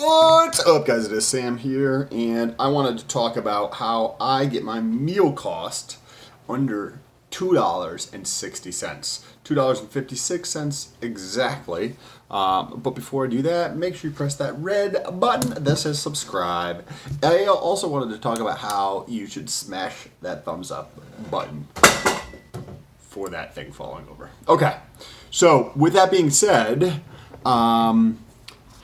What's up, guys? It is Sam here, and I wanted to talk about how I get my meal cost under $2.60. $2.56 exactly. But before I do that, make sure you press that red button that says subscribe. I also wanted to talk about how you should smash that thumbs up button for that thing falling over. Okay, so with that being said,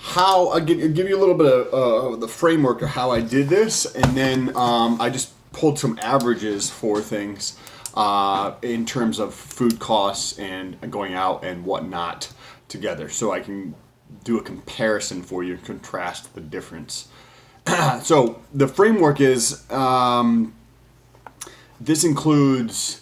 how I give you a little bit of the framework of how I did this, and then I just pulled some averages for things in terms of food costs and going out and whatnot together, so I can do a comparison for you and contrast the difference. So the framework is this includes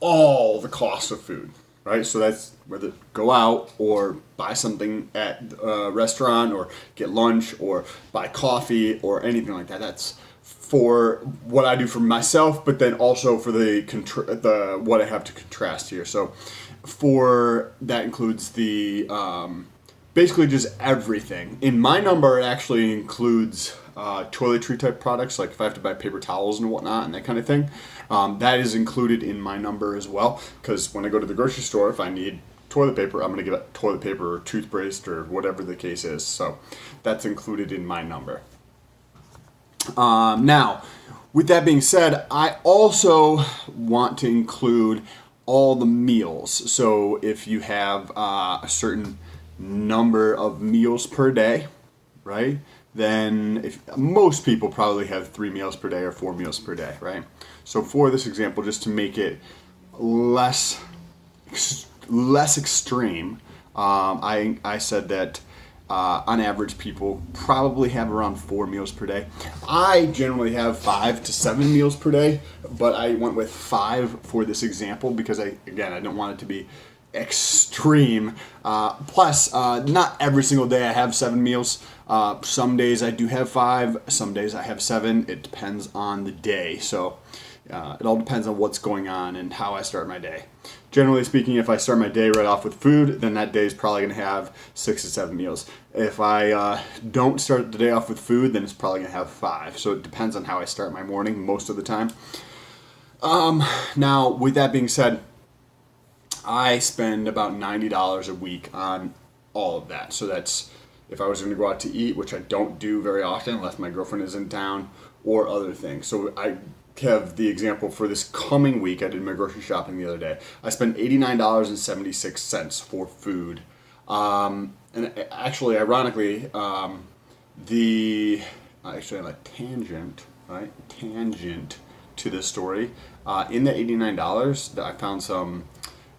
all the costs of food, right? So that's whether go out or buy something at a restaurant or get lunch or buy coffee or anything like that. That's for what I do for myself, but then also for the what I have to contrast here. So for that includes the basically just everything. In my number, it actually includes toiletry type products, like if I have to buy paper towels and whatnot and that kind of thing. That is included in my number as well, because when I go to the grocery store, if I need toilet paper, I'm going to get toilet paper or toothpaste or whatever the case is. So that's included in my number. Now, with that being said, I also want to include all the meals. So if you have a certain number of meals per day, right? Then if most people probably have 3 meals per day or 4 meals per day, right? So for this example, just to make it less extreme, I said that on average people probably have around 4 meals per day. I generally have 5 to 7 meals per day, but I went with 5 for this example because I don't want it to be extreme. Plus, not every single day I have 7 meals. Some days I do have 5, some days I have 7. It depends on the day. So it all depends on what's going on and how I start my day. Generally speaking, if I start my day right off with food, then that day is probably going to have 6 to 7 meals. If I don't start the day off with food, then it's probably going to have 5. So it depends on how I start my morning most of the time. Now, with that being said, I spend about $90 a week on all of that. So that's if I was going to go out to eat, which I don't do very often unless my girlfriend is in town or other things. So I have the example for this coming week. I did my grocery shopping the other day. I spent $89.76 for food. And actually, ironically, actually on a tangent, right? Tangent to this story. In the $89, I found some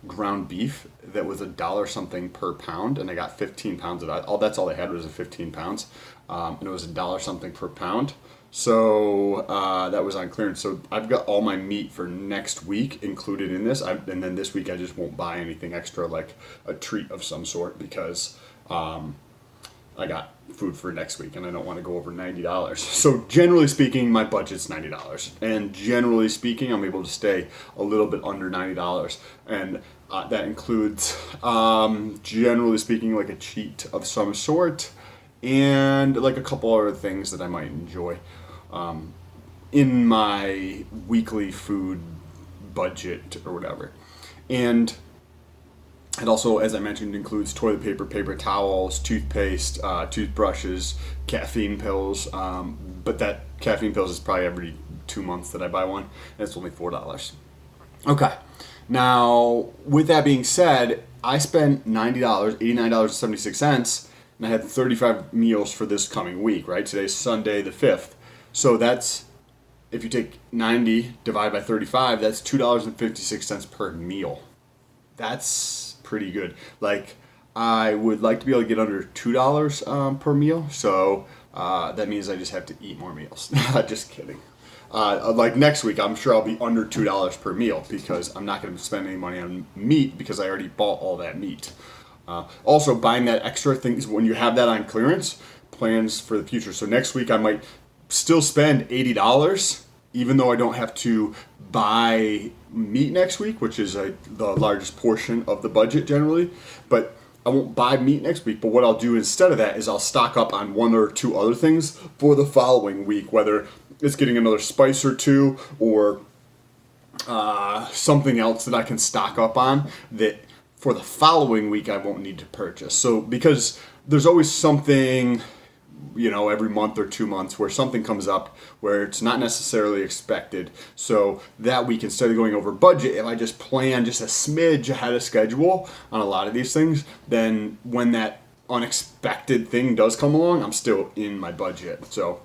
ground beef that was $1 something per pound, and I got 15 pounds of that. That's all I had was 15 pounds, and it was $1 something per pound. So that was on clearance. So I've got all my meat for next week included in this, and then this week I just won't buy anything extra, like a treat of some sort, because I got food for next week and I don't want to go over $90. So generally speaking, my budget's $90, and generally speaking, I'm able to stay a little bit under $90, and that includes generally speaking like a cheat of some sort and like a couple other things that I might enjoy in my weekly food budget or whatever. And it also, as I mentioned, includes toilet paper, paper towels, toothpaste, toothbrushes, caffeine pills. But that caffeine pills is probably every 2 months that I buy one, and it's only $4. Okay. Now, with that being said, I spent $90, $89.76, and I had 35 meals for this coming week, right? Today's Sunday the 5th. So that's, if you take 90 divided by 35, that's $2.56 per meal. That's pretty good. Like, I would like to be able to get under $2 per meal, so that means I just have to eat more meals. Just kidding. Like next week, I'm sure I'll be under $2 per meal because I'm not going to spend any money on meat because I already bought all that meat. Also, buying that extra things when you have that on clearance, plans for the future. So next week, I might still spend $80, even though I don't have to buy meat next week, which is the largest portion of the budget generally. But I won't buy meat next week, but what I'll do instead of that is I'll stock up on one or two other things for the following week, whether it's getting another spice or two or something else that I can stock up on that for the following week I won't need to purchase. So because there's always something, every month or 2 months where something comes up where it's not necessarily expected. So that week, instead of going over budget, if I just plan just a smidge ahead of schedule on a lot of these things, then when that unexpected thing does come along, I'm still in my budget. So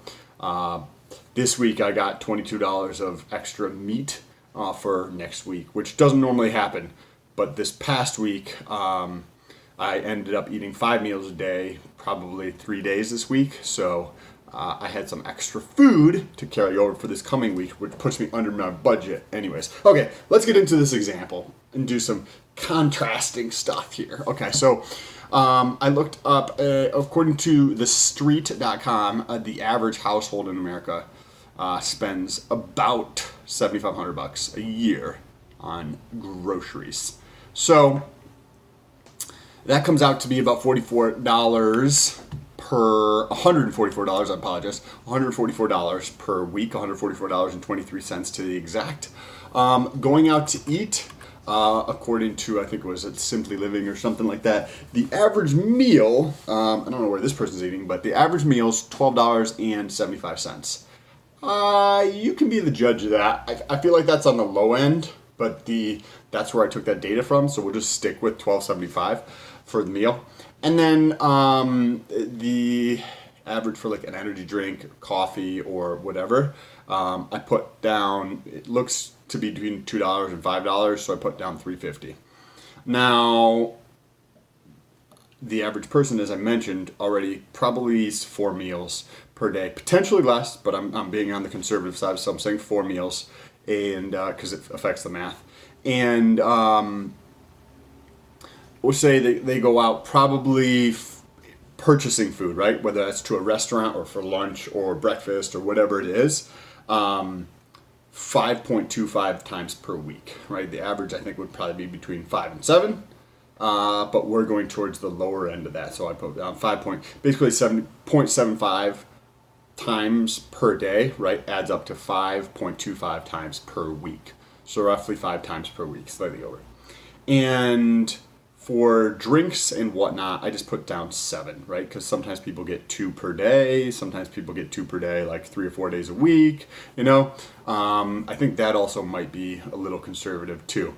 this week I got $22 of extra meat for next week, which doesn't normally happen. But this past week, I ended up eating 5 meals a day, probably 3 days this week. So I had some extra food to carry over for this coming week, which puts me under my budget anyways. Okay, let's get into this example and do some contrasting stuff here. Okay, so I looked up, according to thestreet.com, the average household in America spends about $7,500 a year on groceries. So that comes out to be about $144 per week, $144.23 to the exact. Going out to eat, according to, I think it was at Simply Living or something like that, the average meal, I don't know where this person's eating, but the average meal is $12.75. You can be the judge of that. I feel like that's on the low end, but that's where I took that data from, so we'll just stick with $12.75 for the meal. And then the average for like an energy drink, coffee, or whatever, I put down, it looks to be between $2 and $5, so I put down $3.50. Now, the average person, as I mentioned already, probably eats 4 meals per day, potentially less, but I'm being on the conservative side, so I'm saying 4 meals, and because it affects the math. And we'll say they go out probably purchasing food, right? Whether that's to a restaurant or for lunch or breakfast or whatever it is, 5.25 times per week, right? The average, I think, would probably be between 5 and 7. But we're going towards the lower end of that, so I put down 7.75 times per day, right? Adds up to 5.25 times per week, so roughly 5 times per week, slightly over. And for drinks and whatnot, I just put down 7, right? Because sometimes people get 2 per day, sometimes people get 2 per day, like 3 or 4 days a week. I think that also might be a little conservative too.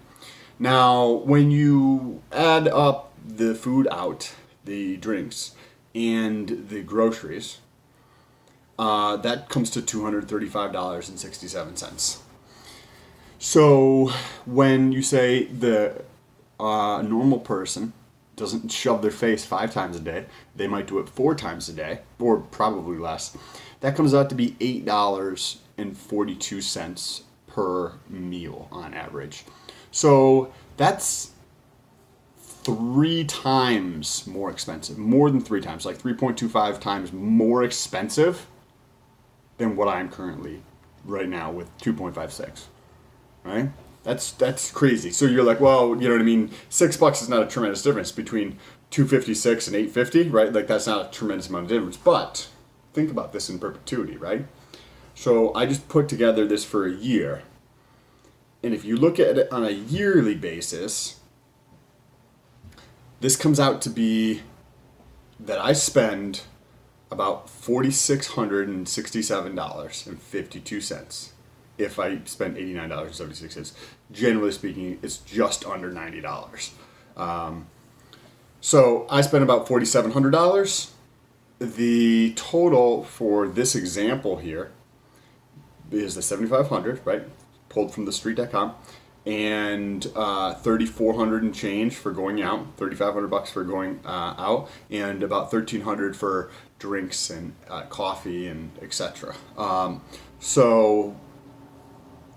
Now, when you add up the food out, the drinks, and the groceries, that comes to $235.67. So when you say the normal person doesn't shove their face 5 times a day, they might do it 4 times a day, or probably less. That comes out to be $8.42 per meal on average. So that's 3 times more expensive, more than 3 times, like 3.25 times more expensive than what I'm currently right now with 2.56, right? That's crazy. So you're like, well, you know what I mean? $6 is not a tremendous difference between $2.56 and $8.50, right? Like that's not a tremendous amount of difference. But think about this in perpetuity, right? So I just put together this for a year. And if you look at it on a yearly basis, this comes out to be that I spend about $4,667.52 if I spend $89.76. Generally speaking, it's just under $90. So I spent about $4,700. The total for this example here is the $7,500, right? Pulled from thestreet.com, and $3,400 and change for going out, $3,500 for going out, and about $1,300 for drinks and coffee and etc. So,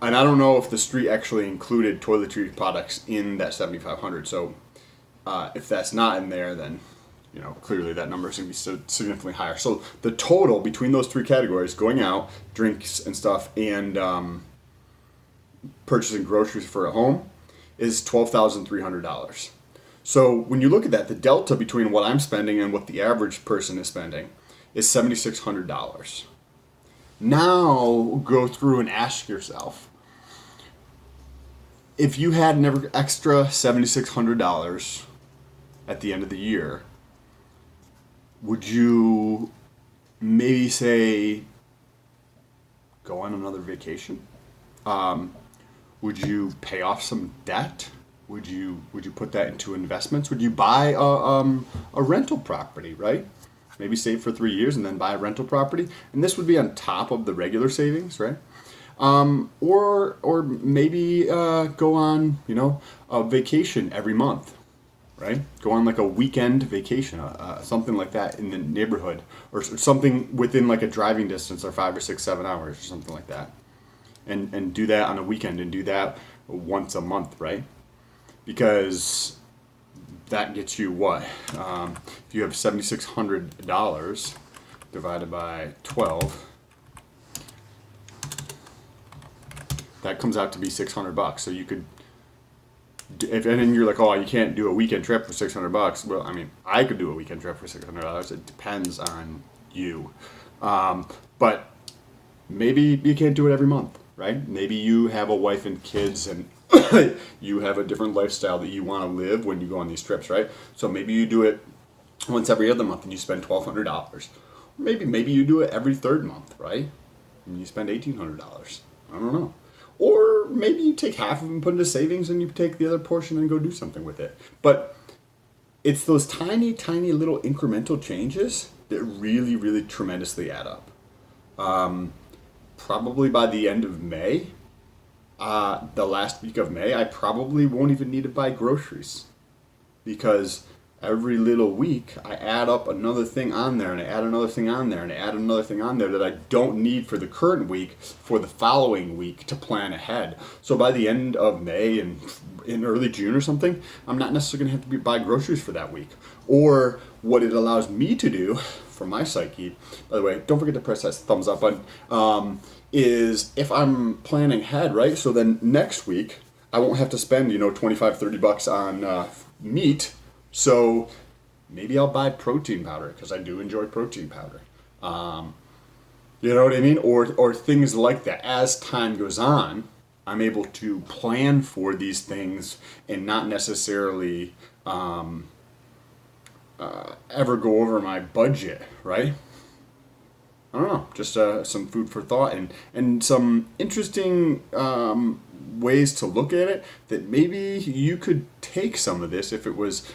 and I don't know if the street actually included toiletry products in that $7,500. So, if that's not in there, then clearly that number is going to be significantly higher. So the total between those 3 categories, going out, drinks and stuff, and purchasing groceries for a home, is $12,300. So when you look at that, the delta between what I'm spending and what the average person is spending is $7,600. Now go through and ask yourself, if you had an extra $7,600 at the end of the year, would you maybe say go on another vacation? Would you pay off some debt? Would you put that into investments? Would you buy a rental property, right? Maybe save for 3 years and then buy a rental property, and this would be on top of the regular savings, right? Or maybe go on a vacation every month, right? Go on like a weekend vacation, something like that in the neighborhood, or something within like a driving distance of 5 or 6, 7 hours, or something like that, and do that on a weekend and do that once a month, right? Because that gets you what? If you have $7,600 divided by 12, that comes out to be $600. So you could, if and then you're like, oh, you can't do a weekend trip for $600. Well, I mean, I could do a weekend trip for $600. It depends on you, but maybe you can't do it every month, right? Maybe you have a wife and kids and you have a different lifestyle that you want to live when you go on these trips, right? So maybe you do it once every other month and you spend $1,200. Maybe you do it every third month, right? And you spend $1,800. I don't know. Or maybe you take half of them, put into savings, and you take the other portion and go do something with it. But it's those tiny, tiny little incremental changes that really, really tremendously add up. Probably by the end of May, the last week of May, I probably won't even need to buy groceries, because every little week I add up another thing on there, and I add another thing on there, and I add another thing on there that I don't need for the current week for the following week to plan ahead. So by the end of May and in early June or something, I'm not necessarily going to have to buy groceries for that week. Or what it allows me to do for my psyche, by the way, don't forget to press that thumbs up button, is if I'm planning ahead, right? So then next week I won't have to spend, $25-$30 on meat. So maybe I'll buy protein powder, because I do enjoy protein powder. You know what I mean? Or things like that. As time goes on, I'm able to plan for these things and not necessarily ever go over my budget, right? I don't know, just some food for thought and some interesting ways to look at it, that maybe you could take some of this if it was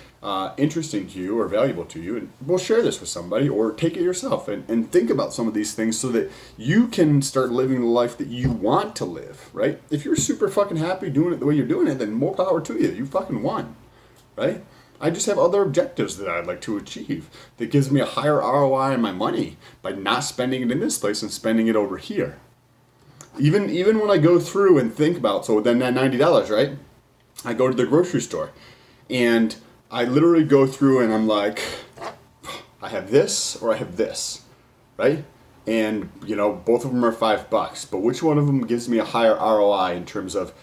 interesting to you or valuable to you, and we'll share this with somebody, or take it yourself and think about some of these things so that you can start living the life that you want to live, right? If you're super fucking happy doing it the way you're doing it, then more power to you. You fucking won, right? I just have other objectives that I'd like to achieve that gives me a higher ROI on my money by not spending it in this place and spending it over here. Even when I go through and think about, so then that $90, right? I go to the grocery store and I literally go through and I'm like, I have this or I have this, right? And, both of them are $5, but which one of them gives me a higher ROI in terms of,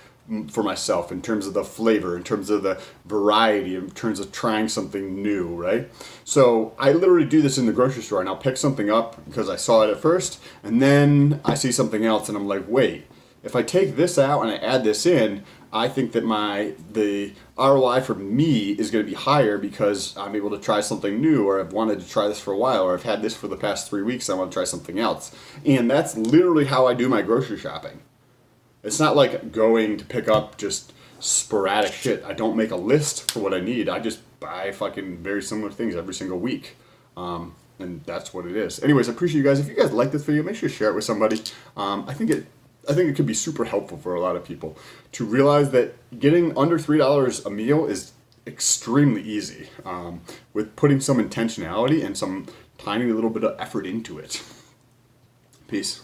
for myself, in terms of the flavor, in terms of the variety, in terms of trying something new, right? So I literally do this in the grocery store, and I'll pick something up because I saw it at first, and then I see something else and I'm like, wait, if I take this out and I add this in, I think that the ROI for me is going to be higher because I'm able to try something new, or I've wanted to try this for a while, or I've had this for the past 3 weeks, I want to try something else. And that's literally how I do my grocery shopping. It's not like going to pick up just sporadic shit. I don't make a list for what I need. I just buy fucking very similar things every single week. And that's what it is. Anyways, I appreciate you guys. If you guys like this video, make sure to share it with somebody. I think it could be super helpful for a lot of people to realize that getting under $3 a meal is extremely easy, with putting some intentionality and some tiny little bit of effort into it. Peace.